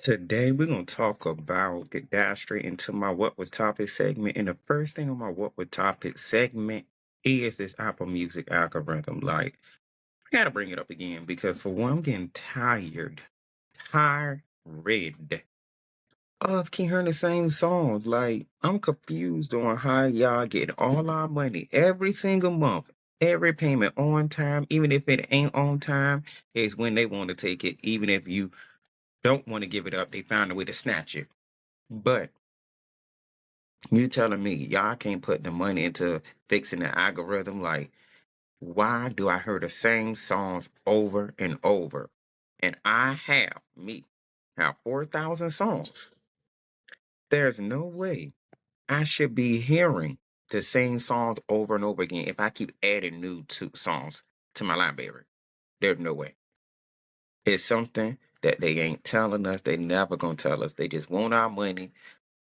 Today we're gonna talk about get dive straight into my what was topic segment. And the first thing on my what was topic segment is this Apple Music algorithm. Like, I gotta bring it up again because for one, I'm getting tired of keep hearing the same songs. Like, I'm confused on how y'all get all our money every single month, every payment on time, even if it ain't on time, is when they want to take it, even if you don't want to give it up, they found a way to snatch it. But you telling me y'all can't put the money into fixing the algorithm? Like, why do I hear the same songs over and over? And I have 4,000 songs. There's no way I should be hearing the same songs over and over again if I keep adding songs to my library. There's no way. It's something that they ain't telling us. They never gonna tell us. They just want our money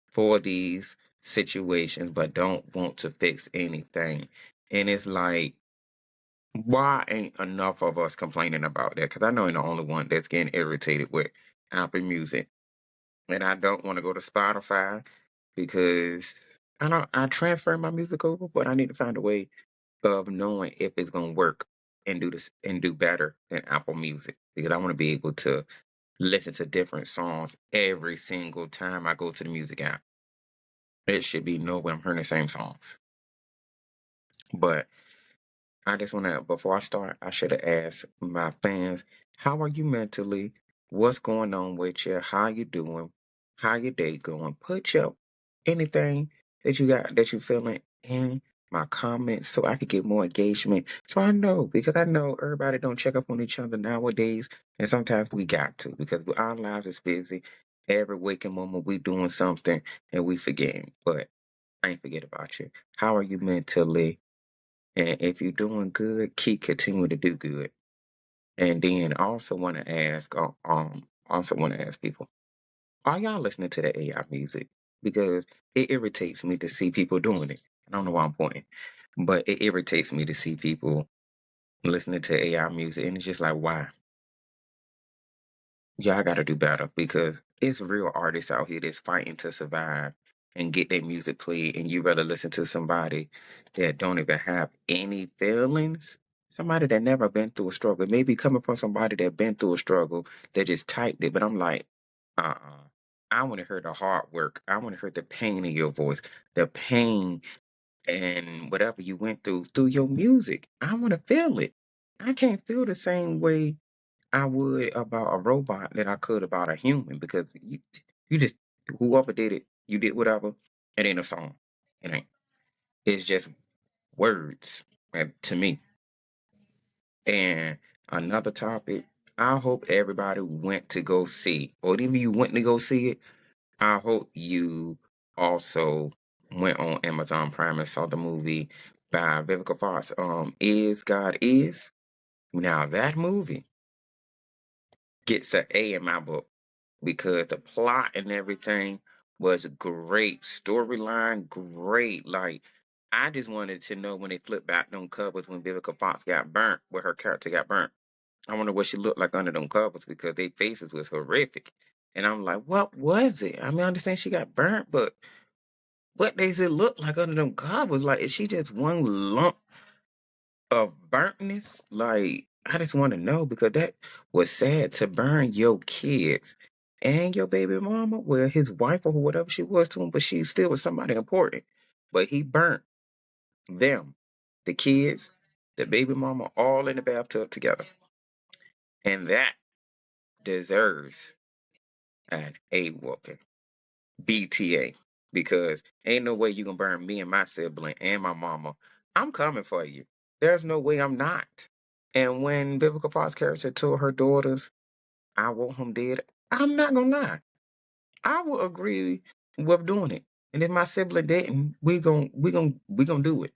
for these situations, but don't want to fix anything. And it's like, why ain't enough of us complaining about that? Because I know I'm the only one that's getting irritated with Apple Music. And I don't want to go to Spotify because I transfer my music over, but I need to find a way of knowing if it's gonna work and do this and do better than Apple Music. Because I want to be able to listen to different songs every single time I go to the music app. It should be no way I'm hearing the same songs. But I just want to, before I start, I should have asked my fans, how are you mentally? What's going on with you? How you doing? How your day going? Put your anything that you got that you feeling in my comments so I could get more engagement. So I know, because I know everybody don't check up on each other nowadays. And sometimes we got to because our lives is busy. Every waking moment we doing something and we forgetting. But I ain't forget about you. How are you mentally? And if you're doing good, keep continuing to do good. And then I also want to ask people, are y'all listening to the AI music? Because it irritates me to see people doing it. I don't know why I'm pointing, but it irritates me to see people listening to AI music, and it's just like, why? Y'all got to do better because it's real artists out here that's fighting to survive and get their music played, and you rather listen to somebody that don't even have any feelings, somebody that never been through a struggle. Maybe coming from somebody that been through a struggle that just typed it, but I'm like, uh-uh. I want to hear the hard work. I want to hear the pain in your voice, the pain and whatever you went through your music. I want to feel it. I can't feel the same way I would about a robot that I could about a human because you just whoever did it, you did whatever. It ain't a song. It ain't. It's just words to me. And another topic, I hope everybody went to go see, or even you went to go see it. I hope you also went on Amazon Prime and saw the movie by Vivica Fox. Is God Is. Now that movie gets an A in my book because the plot and everything was great. Storyline, great. Like, I just wanted to know when they flipped back them covers when Vivica Fox got burnt, where her character got burnt. I wonder what she looked like under them covers because their faces was horrific. And I'm like, what was it? I mean, I understand she got burnt, but what does it look like under them covers? Like, is she just one lump of burntness? Like, I just want to know because that was sad to burn your kids and your baby mama. Well, his wife or whatever she was to him, but she still was somebody important. But he burnt them, the kids, the baby mama, all in the bathtub together. And that deserves an A whooping. BTA. Because ain't no way you gonna burn me and my sibling and my mama. I'm coming for you. There's no way I'm not. And when Biblical Fox character told her daughters, I want him dead, I'm not gonna lie. I will agree with doing it. And if my sibling didn't, we gonna do it.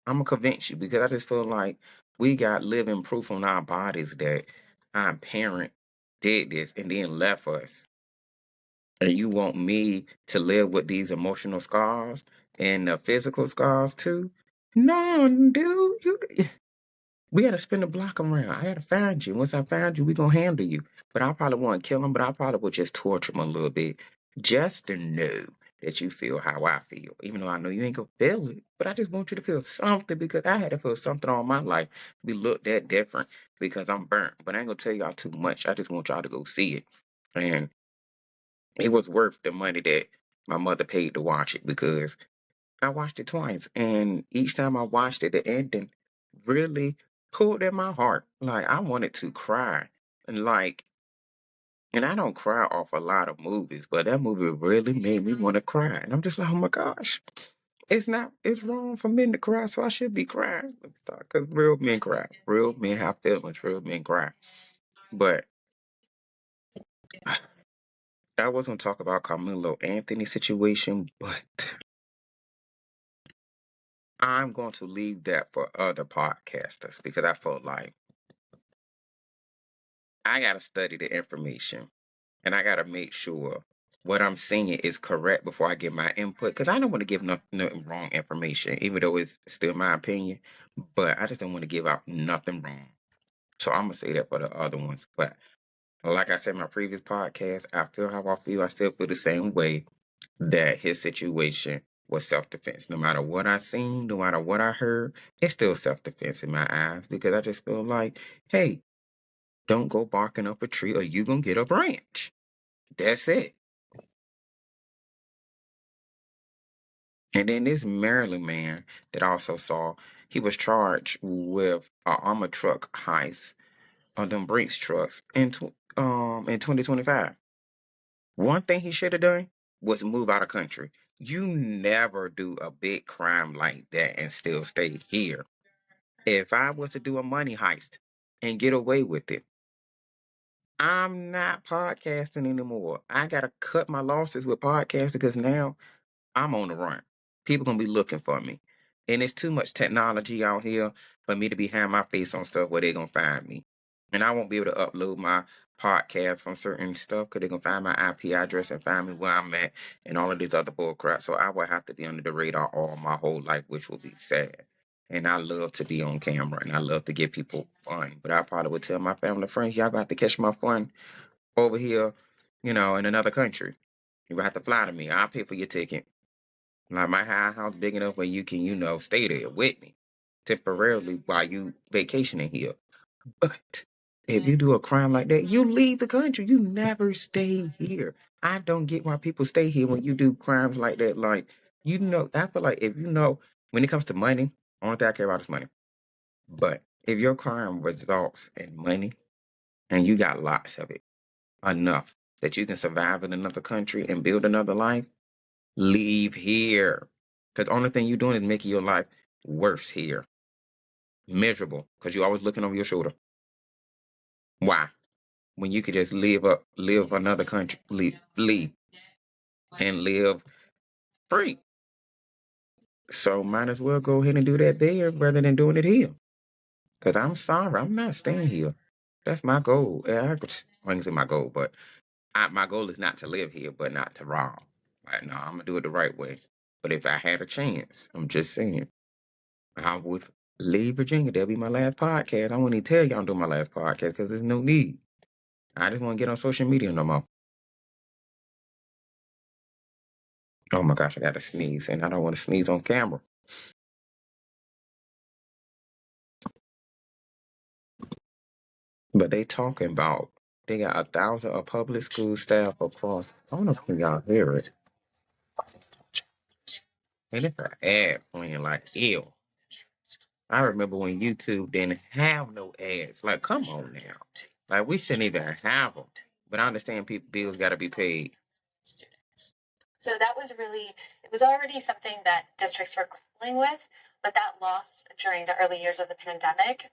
I'm gonna convince you because I just feel like we got living proof on our bodies that our parent did this and then left us. And you want me to live with these emotional scars and the physical scars too? No, dude, We had to spin the block around. I had to find you. Once I found you, we gonna handle you. But I probably won't kill him, but I probably would just torture him a little bit just to know that you feel how I feel. Even though I know you ain't gonna feel it, but I just want you to feel something because I had to feel something all my life. We look that different because I'm burnt. But I ain't gonna tell y'all too much. I just want y'all to go see it. And it was worth the money that my mother paid to watch it because I watched it twice, and each time I watched it, the ending really pulled at my heart. Like I wanted to cry, and and I don't cry off a lot of movies, but that movie really made me want to cry, and I'm just like, oh my gosh, it's wrong for men to cry, so I should be crying. Because real men cry, real men have feelings, real men cry. But I was gonna talk about Carmelo Anthony situation, but I'm going to leave that for other podcasters because I felt like I got to study the information and I got to make sure what I'm seeing is correct before I give my input because I don't want to give nothing wrong information, even though it's still my opinion. But I just don't want to give out nothing wrong. So I'm going to say that for the other ones. But like I said in my previous podcast, I feel how I feel. I still feel the same way that his situation was self defense. No matter what I seen, no matter what I heard, it's still self defense in my eyes because I just feel like, hey, don't go barking up a tree or you gonna get a branch. That's it. And then this Maryland man that I also saw, he was charged with a armor truck heist on them Brinks trucks in 2025. One thing he should have done was move out of country. You never do a big crime like that and still stay here. If I was to do a money heist and get away with it, I'm not podcasting anymore. I gotta cut my losses with podcasting because now I'm on the run. People gonna be looking for me. And it's too much technology out here for me to be having my face on stuff where they gonna find me. And I won't be able to upload my podcast from certain stuff because they're gonna find my IP address and find me where I'm at and all of this other bull crap. So I will have to be under the radar all my whole life, which will be sad. And I love to be on camera and I love to give people fun. But I probably would tell my family and friends, y'all got to catch my fun over here, in another country. You have to fly to me. I'll pay for your ticket. Like my house big enough where you can, stay there with me temporarily while you vacationing here. But if you do a crime like that, you leave the country. You never stay here. I don't get why people stay here when you do crimes like that. Like, I feel like if when it comes to money, only thing I care about is money. But if your crime results in money and you got lots of it, enough that you can survive in another country and build another life, leave here. Because the only thing you're doing is making your life worse here. Miserable. Because you're always looking over your shoulder. Why? When you could just live another country, leave and live free. So might as well go ahead and do that there rather than doing it here. Because I'm sorry, I'm not staying here. That's my goal. I can say my goal, but my goal is not to live here, but not to rob. Like, no, I'm going to do it the right way. But if I had a chance, I'm just saying, I would leave Virginia. That'll be my last podcast. I won't even tell y'all I'm doing my last podcast because there's no need. I just want to get on social media no more. Oh my gosh, I got to sneeze, and I don't want to sneeze on camera. But they talking about they got 1,000 of public school staff across. I don't know if y'all hear it. And it's an ad playing like ew. I remember when YouTube didn't have no ads. Like, come on now. Like, we shouldn't even have them. But I understand people bills got to be paid. So that was it was already something that districts were grappling with, but that loss during the early years of the pandemic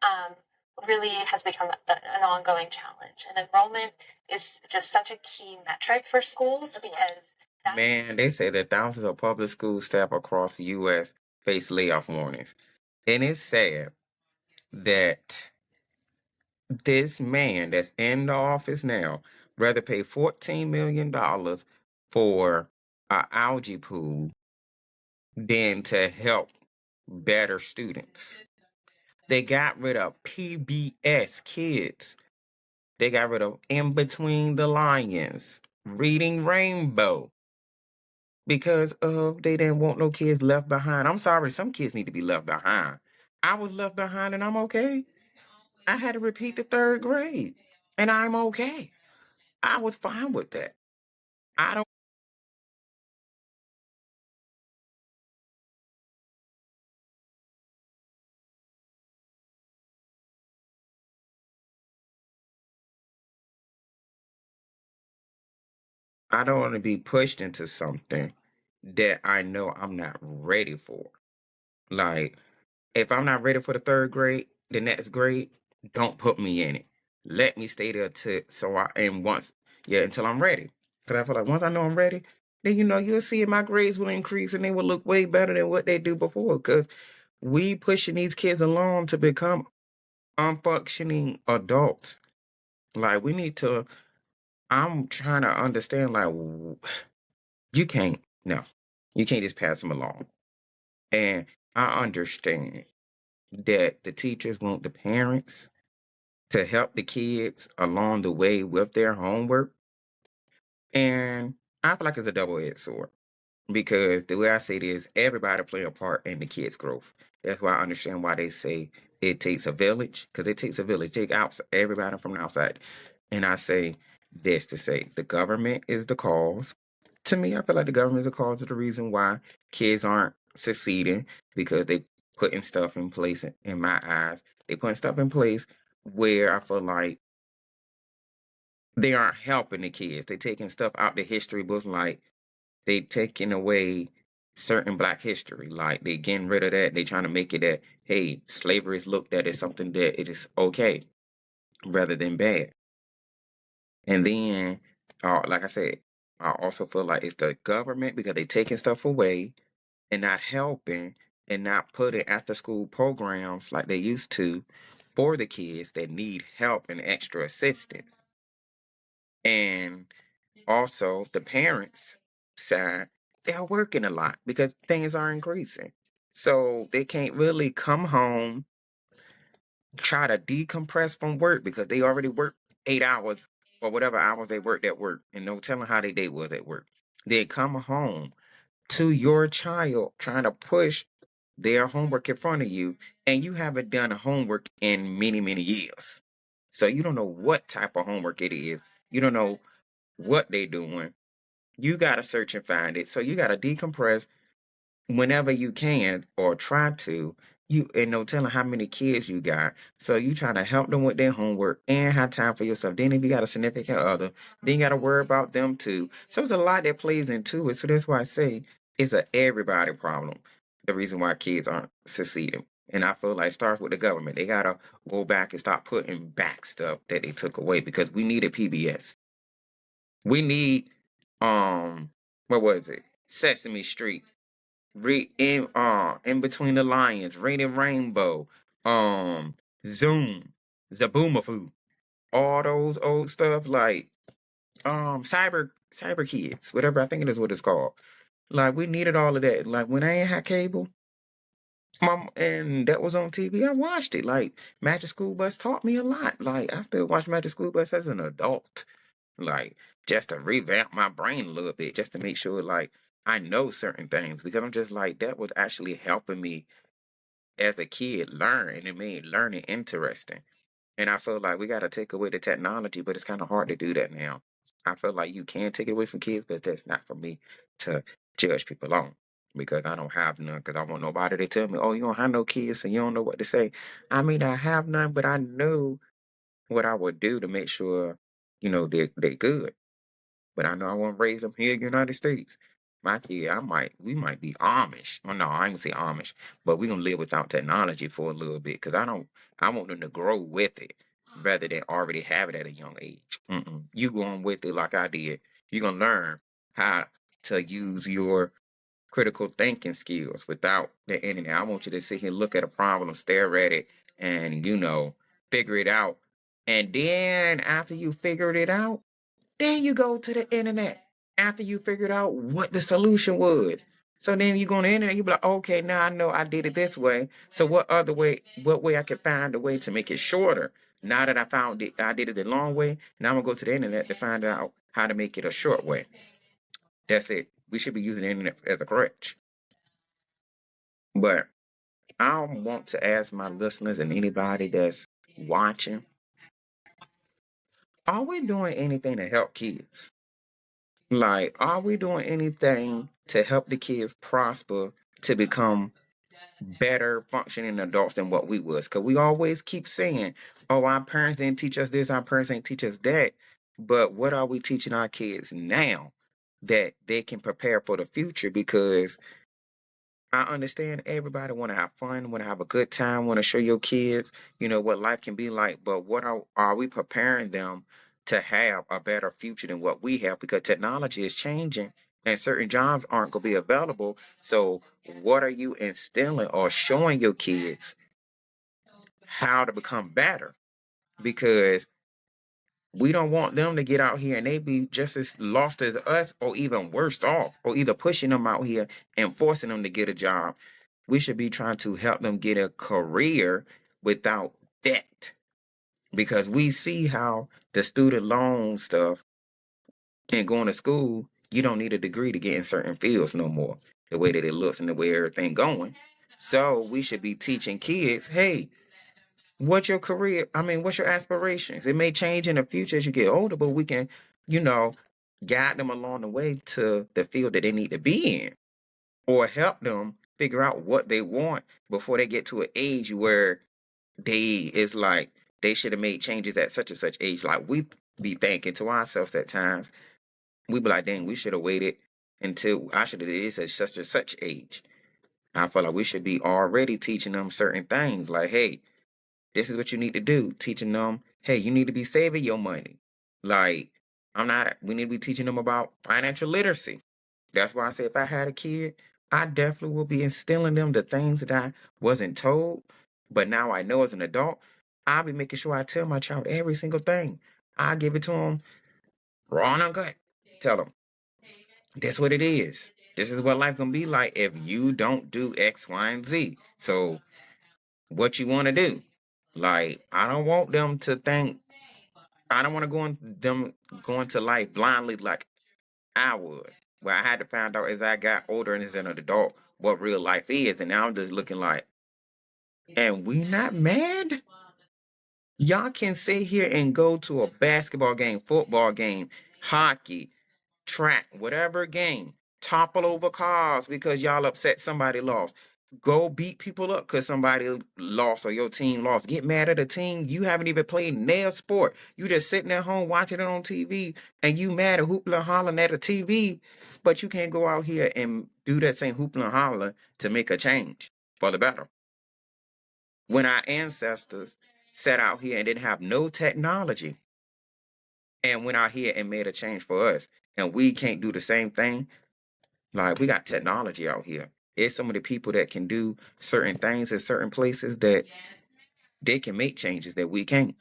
really has become an ongoing challenge. And enrollment is just such a key metric for schools because Man, they say that thousands of public school staff across the U.S. face layoff warnings. And it's sad that this man that's in the office now rather pay $14 million for an algae pool than to help better students. They got rid of PBS Kids. They got rid of In Between the Lions, Reading Rainbow, because of they didn't want no kids left behind. I'm sorry, some kids need to be left behind. I was left behind and I'm okay. I had to repeat the third grade and I'm okay. I was fine with that. I don't I don't want to be pushed into something that I know I'm not ready for. Like, if I'm not ready for the third grade, the next grade, don't put me in it. Let me stay there to so I and once yeah until I'm ready. Cause I feel like once I know I'm ready, then you'll see my grades will increase and they will look way better than what they do before. Cause we pushing these kids along to become unfunctioning adults. Like we need to. I'm trying to understand. Like you can't no, you can't just pass them along. And I understand that the teachers want the parents to help the kids along the way with their homework. And I feel like it's a double-edged sword because the way I say it is everybody play a part in the kids' growth. That's why I understand why they say it takes a village, because it takes a village. Take out everybody from the outside. And I say this to say the government is the cause. To me, I feel like the government is the cause of the reason why kids aren't succeeding because they putting stuff in place in my eyes. They putting stuff in place where I feel like they aren't helping the kids. They taking stuff out the history books, like they taking away certain Black history. Like they getting rid of that. They trying to make it that hey, slavery is looked at as something that it is okay rather than bad. And then, like I said, I also feel like it's the government because they taking stuff away and not helping and not putting after school programs like they used to for the kids that need help and extra assistance. And also the parents side, they're working a lot because things are increasing. So they can't really come home, try to decompress from work because they already work 8 hours or whatever hours they worked at work and no telling how their day was at work. They come home to your child trying to push their homework in front of you and you haven't done homework in many, many years. So you don't know what type of homework it is. You don't know what they're doing. You got to search and find it. So you got to decompress whenever you can or try to. You and no telling how many kids you got. So you try to help them with their homework and have time for yourself. Then if you got a significant other, then you got to worry about them too. So it's a lot that plays into it. So that's why I say it's a everybody problem. The reason why kids aren't succeeding. And I feel like it starts with the government. They gotta go back and stop putting back stuff that they took away because we needed PBS. We need what was it? Sesame Street. In Between the Lions, Rated Rainbow, um, Zoom, Zaboomafoo, all those old stuff like Cyber Kids, whatever I think it is what it's called. Like we needed all of that. Like when I ain't had cable, and that was on TV, I watched it. Like Magic School Bus taught me a lot. Like I still watch Magic School Bus as an adult. Like just to revamp my brain a little bit, just to make sure like I know certain things because I'm just like that was actually helping me as a kid learn and it made learning interesting. And I feel like we got to take away the technology, but it's kind of hard to do that now. I feel like you can take it away from kids, but that's not for me to judge people on because I don't have none. Because I want nobody to tell me, "Oh, you don't have no kids, so you don't know what to say." I mean, I have none, but I know what I would do to make sure they're good. But I know I want to raise them here in the United States. My kid, we might be Amish. Well, no, I ain't gonna say Amish, but we gonna live without technology for a little bit because I want them to grow with it rather than already have it at a young age. You going with it like I did. You gonna learn how to use your critical thinking skills without the internet. I want you to sit here, look at a problem, stare at it, and figure it out. And then after you figured it out, then you go to the internet after you figured out what the solution was. So then you go on the internet, you be like, okay, now I know I did it this way. So what way I can find a way to make it shorter? Now that I found it, I did it the long way. Now I'm gonna go to the internet to find out how to make it a short way. That's it. We should be using the internet as a crutch. But I want to ask my listeners and anybody that's watching, are we doing anything to help kids? Like, are we doing anything to help the kids prosper to become better functioning adults than what we was? Because we always keep saying, oh, our parents didn't teach us this, our parents didn't teach us that. But what are we teaching our kids now that they can prepare for the future? Because I understand everybody want to have fun, want to have a good time, want to show your kids, what life can be like. But what are we preparing them to have a better future than what we have? Because technology is changing and certain jobs aren't going to be available. So, what are you instilling or showing your kids how to become better? Because we don't want them to get out here and they be just as lost as us or even worse off, or either pushing them out here and forcing them to get a job. We should be trying to help them get a career without debt, because we see how the student loan stuff and going to school, you don't need a degree to get in certain fields no more, the way that it looks and the way everything going. So we should be teaching kids, hey, what's your career? I mean, what's your aspirations? It may change in the future as you get older, but we can, you know, guide them along the way to the field that they need to be in, or help them figure out what they want before they get to an age where it's like they should have made changes at such and such age. Like, we be thinking to ourselves at times, we be like, dang, we should have waited until I should have did this at such and such age. I feel like we should be already teaching them certain things, like, hey, this is what you need to do. Teaching them, hey, you need to be saving your money. Like, we need to be teaching them about financial literacy. That's why I say if I had a kid, I definitely will be instilling them the things that I wasn't told, but now I know as an adult. I'll be making sure I tell my child every single thing. I give it to them raw and uncut. Tell them, that's what it is. This is what life gonna be like if you don't do X, Y, and Z. So what you want to do? Like, I don't want them to think. I don't want to go into life blindly like I was, where I had to find out as I got older and as an adult what real life is, and now I'm just looking like, and we not mad? Y'all can sit here and go to a basketball game, football game, hockey, track, whatever game, topple over cars because y'all upset somebody lost. Go beat people up because somebody lost or your team lost. Get mad at a team you haven't even played nail sport. You just sitting at home watching it on TV and you mad at hoopla and hollering at a TV, but you can't go out here and do that same hoopla and holler to make a change for the better. When our ancestors sat out here and didn't have no technology and went out here and made a change for us, and we can't do the same thing. Like, we got technology out here. It's so many people that can do certain things in certain places that they can make changes that we can't.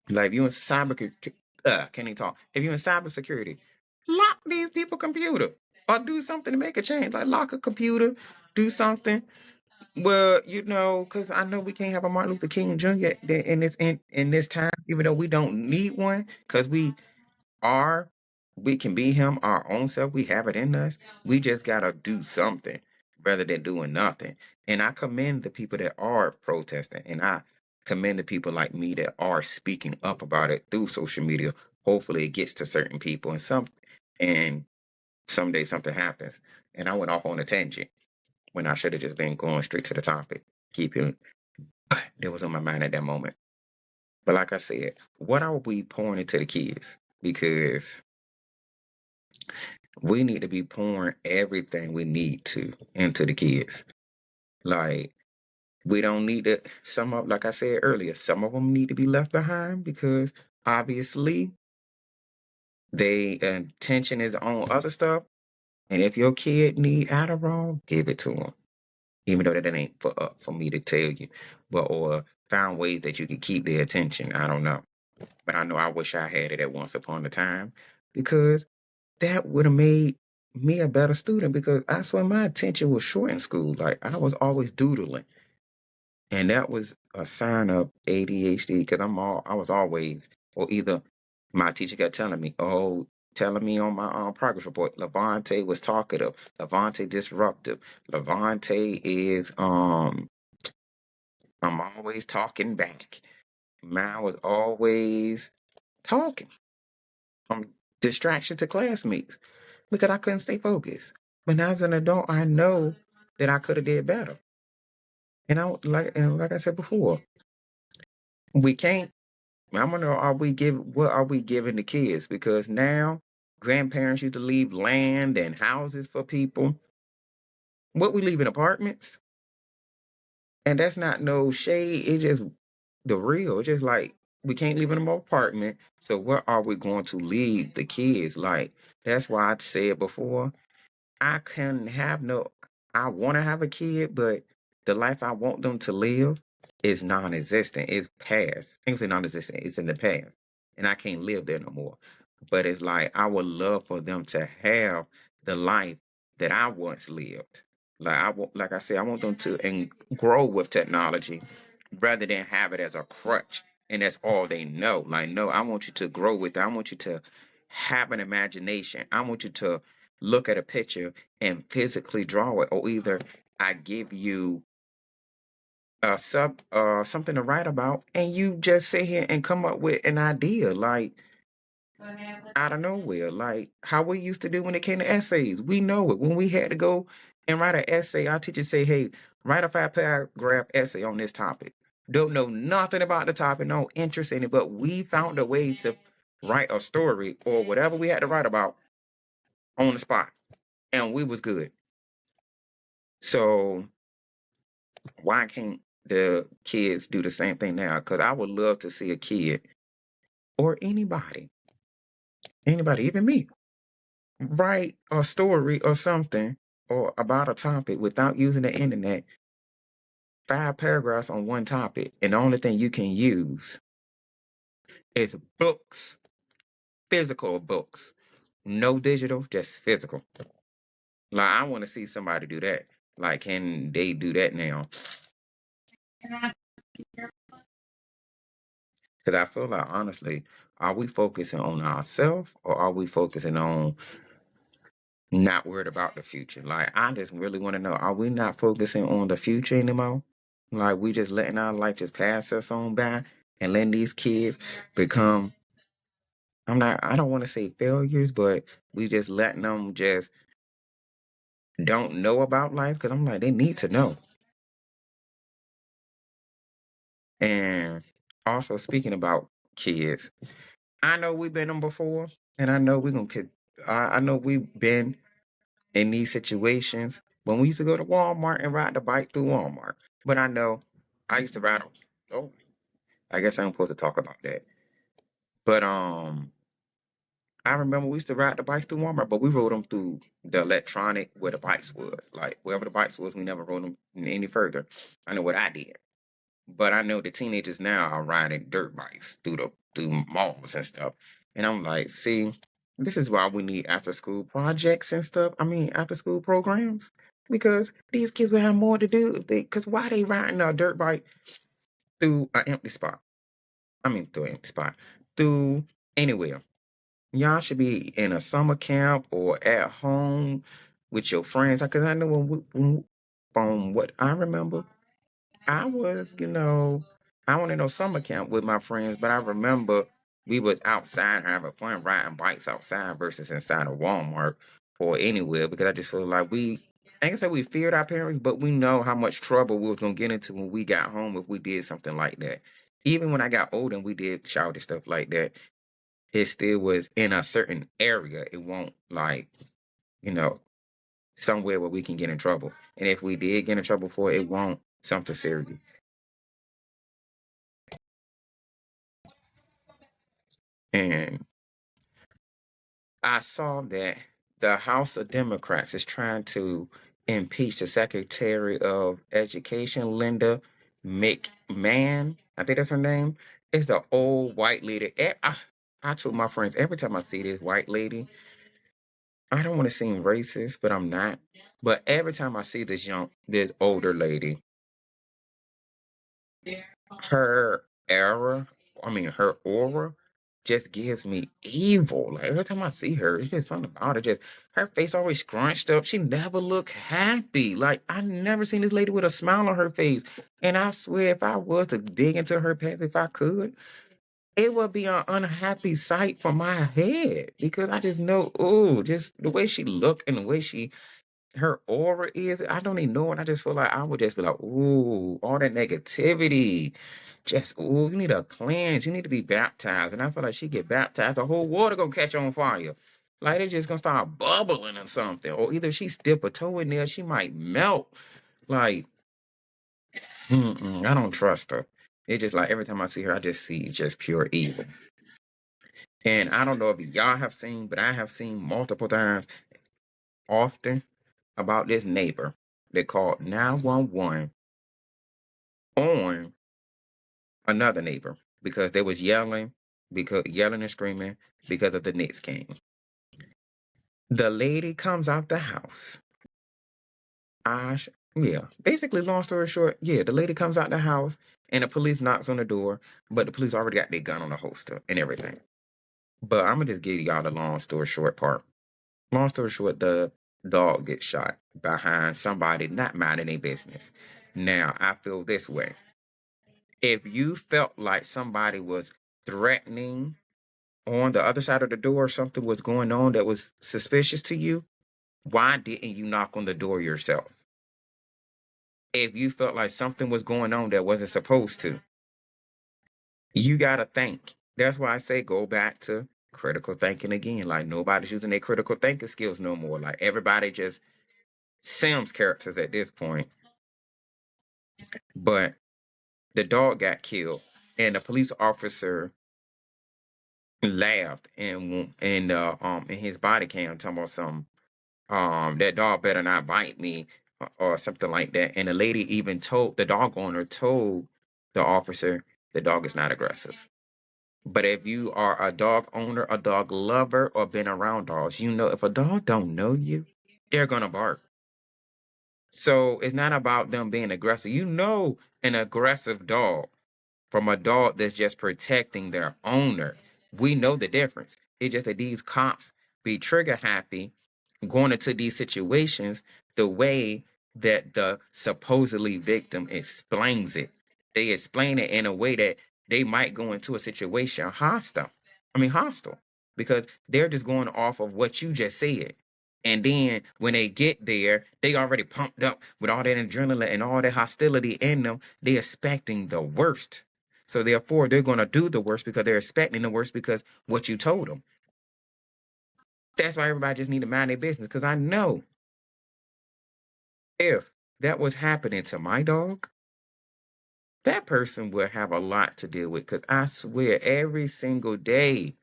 Like, if you in can't even talk. If you in cybersecurity, lock these people computer or do something to make a change. Like, lock a computer, do something. Well, because I know we can't have a Martin Luther King Jr. in this time, even though we don't need one, because are we can be him our own self. We have it in us. We just gotta do something rather than doing nothing. And I commend the people that are protesting, and I commend the people like me that are speaking up about it through social media. Hopefully it gets to certain people, and someday something happens. And I went off on a tangent when I should have just been going straight to the topic. Keeping that was on my mind at that moment. But like I said, what are we pouring into the kids? Because we need to be pouring everything we need to into the kids. Like, we don't need to, like I said earlier, some of them need to be left behind because obviously they attention is on other stuff. And if your kid need Adderall, give it to them. Even though that ain't for me to tell you, or find ways that you can keep their attention. I don't know. But I know I wish I had it at once upon a time, because that would have made me a better student because I swear my attention was short in school. Like I was always doodling. And that was a sign of ADHD because I was always, or either my teacher kept telling me, oh, telling me on my progress report, Levante was talkative, Levante disruptive, Levante is I'm always talking back. Mine was always talking. Distraction to classmates because I couldn't stay focused. But now as an adult, I know that I could have did better. And like I said before, we can't. I wonder, what are we giving the kids? Because now grandparents used to leave land and houses for people. What we leave in apartments, and that's not no shade. It's just the real. It's just like we can't live in an apartment. So what are we going to leave the kids? Like that's why I said before. I can have no, I want to have a kid, but the life I want them to live is non existent. It's past. Things are non existent. It's in the past. And I can't live there no more. But it's like, I would love for them to have the life that I once lived. Like I said, I want them to and grow with technology rather than have it as a crutch and that's all they know. Like, no, I want you to grow with it. I want you to have an imagination. I want you to look at a picture and physically draw it, or either I give you something to write about, and you just sit here and come up with an idea, like out of nowhere, like how we used to do when it came to essays. We know it when we had to go and write an essay. Our teacher say, "Hey, write a 5 paragraph essay on this topic." Don't know nothing about the topic, no interest in it, but we found a way to write a story or whatever we had to write about on the spot, and we was good. So why can't the kids do the same thing now? Because I would love to see a kid or anybody, even me, write a story or something or about a topic without using the internet. 5 paragraphs on one topic, and the only thing you can use is books, physical books, no digital, just physical. Like I want to see somebody do that. Like, can they do that now? Because I feel like honestly, are we focusing on ourselves or are we focusing on not worried about the future? Like I just really want to know, are we not focusing on the future anymore? Like we just letting our life just pass us on by and letting these kids become I don't want to say failures, but we just letting them just don't know about life because I'm like, they need to know. And also speaking about kids, I know we've been them before, and I know we're gonna. I know we've been in these situations when we used to go to Walmart and ride the bike through Walmart. But I know I used to ride. Oh, I guess I'm supposed to talk about that. But I remember we used to ride the bikes through Walmart, but we rode them through the electronic where the bikes was. Like wherever the bikes was, we never rode them any further. I know what I did. But I know the teenagers now are riding dirt bikes through malls and stuff. And I'm like, see, this is why we need after school projects and stuff. I mean, after school programs. Because these kids will have more to do. Because why they riding a dirt bike through an empty spot? I mean, through an empty spot. Through anywhere. Y'all should be in a summer camp or at home with your friends. Because I know from what I remember, I was, I went in no summer camp with my friends, but I remember we was outside having fun riding bikes outside versus inside of Walmart or anywhere because I just feel like I ain't gonna say we feared our parents, but we know how much trouble we was gonna get into when we got home if we did something like that. Even when I got older and we did childish stuff like that, it still was in a certain area. It won't like, you know, somewhere where we can get in trouble. And if we did get in trouble for it, it won't something serious. And I saw that the House of Democrats is trying to impeach the Secretary of Education, Linda McMahon. I think that's her name. It's the old white lady. I told my friends every time I see this white lady, I don't want to seem racist, but I'm not. But every time I see this older lady, her her aura just gives me evil. Like every time I see her, it's just something about her. Just her face always scrunched up. She never look happy. Like I never seen this lady with a smile on her face. And I swear, if I was to dig into her past, if I could, it would be an unhappy sight for my head because I just know, oh, just the way she look and the way her aura is, I don't even know it. I just feel like I would just be like, ooh, all that negativity. Just, ooh, you need a cleanse. You need to be baptized. And I feel like she get baptized, the whole water gonna catch on fire. Like it's just gonna start bubbling or something. Or either she dip a toe in there, she might melt. Like, I don't trust her. It's just like every time I see her, I just see just pure evil. And I don't know if y'all have seen, but I have seen multiple times, often, about this neighbor that called 911 on another neighbor because they was yelling and screaming because of the Knicks game. The lady comes out the house. Yeah, basically, long story short, yeah, the lady comes out the house and the police knocks on the door, but the police already got their gun on the holster and everything. But I'm gonna just give y'all the long story short part. Long story short, the dog gets shot behind somebody not minding their business. Now, I feel this way. If you felt like somebody was threatening on the other side of the door, something was going on that was suspicious to you, why didn't you knock on the door yourself? If you felt like something was going on that wasn't supposed to, you got to think. That's why I say go back to critical thinking again. Like nobody's using their critical thinking skills no more. Like everybody just Sims characters at this point. But the dog got killed, and the police officer laughed in his body cam talking about something. That dog better not bite me or something like that. And the lady even told the dog owner told the officer the dog is not aggressive. But if you are a dog owner, a dog lover, or been around dogs, you know if a dog don't know you, they're gonna bark. So it's not about them being aggressive. You know an aggressive dog from a dog that's just protecting their owner. We know the difference. It's just that these cops be trigger happy going into these situations the way that the supposedly victim explains it. They explain it in a way that they might go into a situation hostile. Hostile. Because they're just going off of what you just said. And then when they get there, they already pumped up with all that adrenaline and all that hostility in them. They're expecting the worst. So therefore, they're going to do the worst because they're expecting the worst because what you told them. That's why everybody just need to mind their business. Because I know if that was happening to my dog, that person would have a lot to deal with. Because I swear, every single day,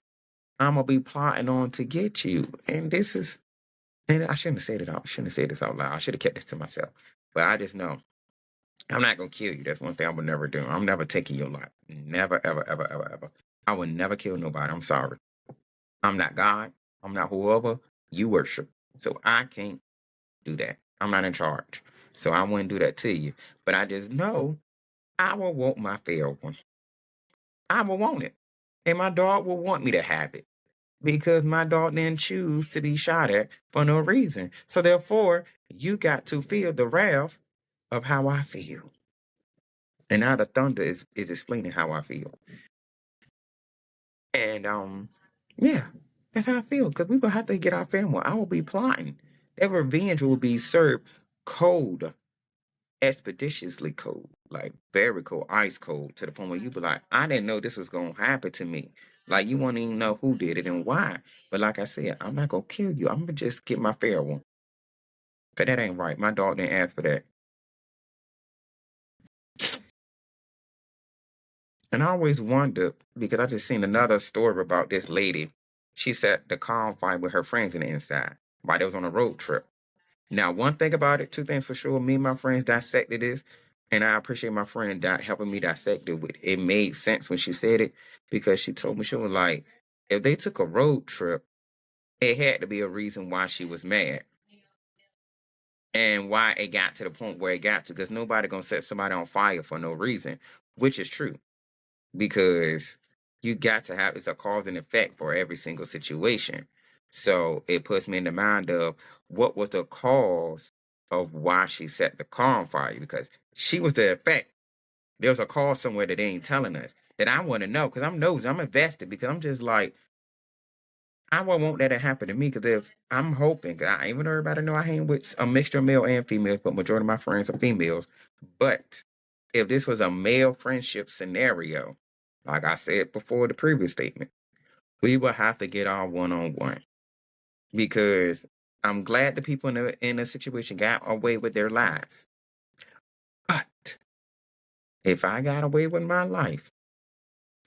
I'm gonna be plotting on to get you. And this is, and I shouldn't have said it out. Shouldn't have said this out loud. I should have kept this to myself. But I just know I'm not gonna kill you. That's one thing I would never do. I'm never taking your life. Never, ever, ever, ever, ever. I would never kill nobody. I'm sorry. I'm not God. I'm not whoever you worship. So I can't do that. I'm not in charge. So I wouldn't do that to you. But I just know I will want my fair one. I will want it. And my dog will want me to have it. Because my dog didn't choose to be shot at for no reason. So therefore, you got to feel the wrath of how I feel. And now the thunder is explaining how I feel. And yeah, that's how I feel. Because we will have to get our family. I will be plotting. That revenge will be served cold, expeditiously cold, like very cold, ice cold, to the point where you be like, I didn't know this was gonna happen to me. Like you won't even know who did it and why. But like I said, I'm not gonna kill you. I'm gonna just get my fair one. Cause that ain't right. My dog didn't ask for that. And I always wonder because I just seen another story about this lady. She said the calm fight with her friends in the inside while they was on a road trip. Now, one thing about it, two things for sure. Me and my friends dissected this, and I appreciate my friend helping me dissect it. It made sense when she said it because she told me she was like, if they took a road trip it had to be a reason why she was mad and why it got to the point where it got to, because nobody gonna set somebody on fire for no reason, which is true, because you got to have, it's a cause and effect for every single situation. So it puts me in the mind of what was the cause of why she set the car on fire, because she was the effect. There's a cause somewhere that they ain't telling us that I want to know, because I'm nosy, I'm invested, because I'm just like, I won't want that to happen to me, because if I'm hoping, 'cause I even everybody know I hang with a mixture of male and females, but majority of my friends are females. But if this was a male friendship scenario, like I said before the previous statement, we would have to get our one on one, because I'm glad the people in the situation got away with their lives. But if I got away with my life,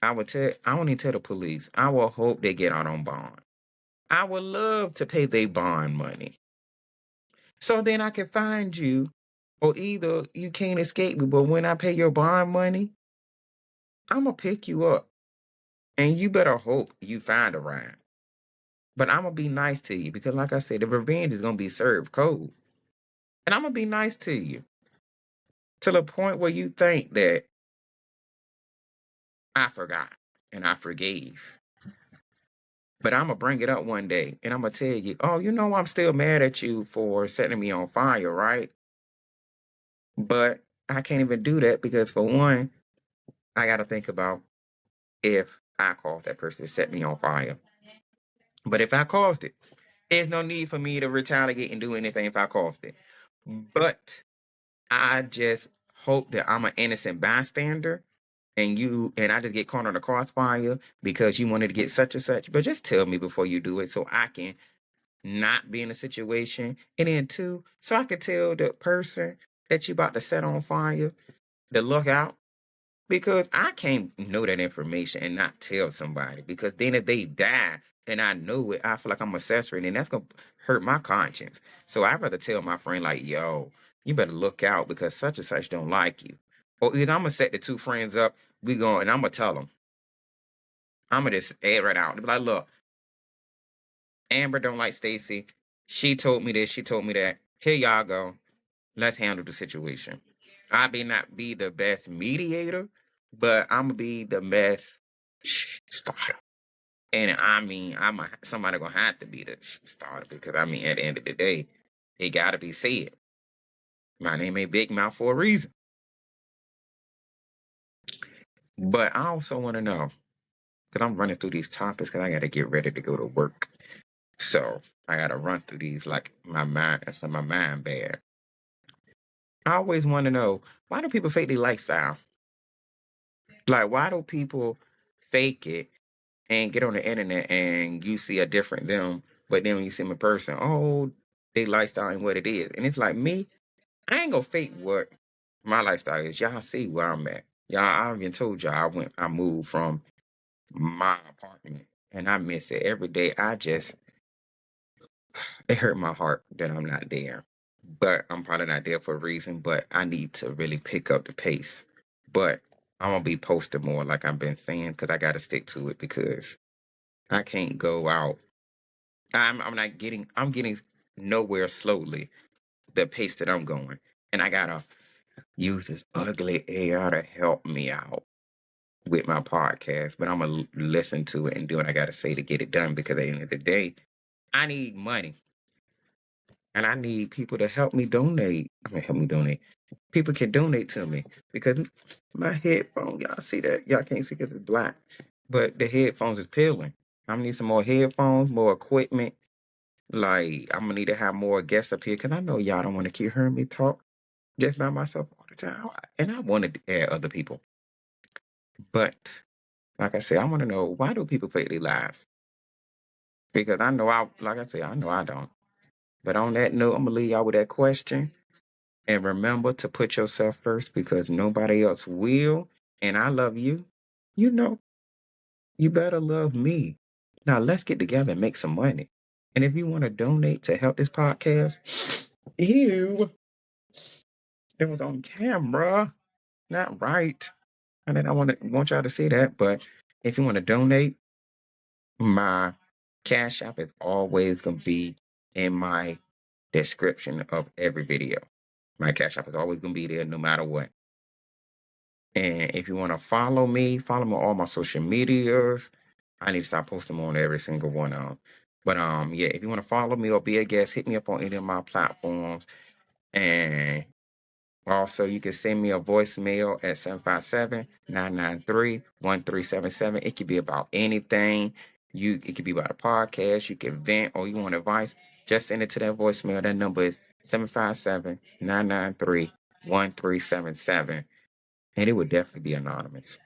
I won't even tell the police. I will hope they get out on bond. I would love to pay their bond money. So then I can find you, or either you can't escape me, but when I pay your bond money, I'm gonna pick you up. And you better hope you find a ride. But I'm gonna be nice to you, because like I said, the revenge is gonna be served cold. And I'm gonna be nice to you to the point where you think that I forgot and I forgave. But I'm gonna bring it up one day and I'm gonna tell you, oh, you know, I'm still mad at you for setting me on fire, right? But I can't even do that, because for one, I gotta think about if I caused that person to set me on fire. But if I caused it, there's no need for me to retaliate and do anything if I caused it. But I just hope that I'm an innocent bystander, and I just get caught on the crossfire because you wanted to get such and such. But just tell me before you do it, so I can not be in a situation. And then two, so I can tell the person that you about to set on fire to look out. Because I can't know that information and not tell somebody. Because then if they die and I know it, I feel like I'm accessory, and that's gonna hurt my conscience. So I'd rather tell my friend, like, yo, you better look out, because such and such don't like you. Or either I'm gonna set the two friends up, we going, and I'm gonna tell them. I'm gonna just add right out. Be like, look, Amber don't like Stacy. She told me this, she told me that. Here y'all go. Let's handle the situation. I may not be the best mediator, but I'm gonna be the best starter. And I mean, somebody gonna have to be the starter, because I mean, at the end of the day, it gotta be said. My name ain't Big Mouth for a reason. But I also want to know, because I'm running through these topics, because I gotta get ready to go to work. So I gotta run through these like my mind bad. I always want to know, why do people fake their lifestyle? Like, why do people fake it and get on the internet and you see a different them, but then when you see them in person, oh, they lifestyle and what it is. And it's like, me, I ain't gonna fake what my lifestyle is. Y'all see where I'm at. Y'all, I even told y'all I moved from my apartment and I miss it every day. It hurt my heart that I'm not there. But I'm probably not there for a reason, but I need to really pick up the pace. But I'm gonna be posting more, like I've been saying, because I gotta stick to it, because I can't go out. I'm getting nowhere slowly, the pace that I'm going. And I gotta use this ugly AI to help me out with my podcast. But I'm gonna listen to it and do what I gotta say to get it done, because at the end of the day, I need money. And I need people to help me donate. I mean, help me donate. People can donate to me, because my headphone, y'all see that? Y'all can't see because it's black. But the headphones is peeling. I'm gonna need some more headphones, more equipment. Like, I'm gonna need to have more guests up here, because I know y'all don't want to keep hearing me talk just by myself all the time. And I wanted to add other people. But like I said, I want to know, why do people fake their lives? Because I know like I said, I know I don't. But on that note, I'm gonna leave y'all with that question. And remember to put yourself first, because nobody else will. And I love you. You know, you better love me. Now let's get together and make some money. And if you want to donate to help this podcast, ew, it was on camera, not right. And then I want y'all to see that. But if you want to donate, my Cash App is always going to be in my description of every video. My Cash App is always going to be there no matter what. And if you want to follow me on all my social medias. I need to start posting more on every single one of them. But yeah, if you want to follow me or be a guest, hit me up on any of my platforms. And also, you can send me a voicemail at 757-993-1377. It could be about anything. It could be about a podcast. You can vent or you want advice. Just send it to that voicemail. That number is 757-993-1377. And it would definitely be anonymous.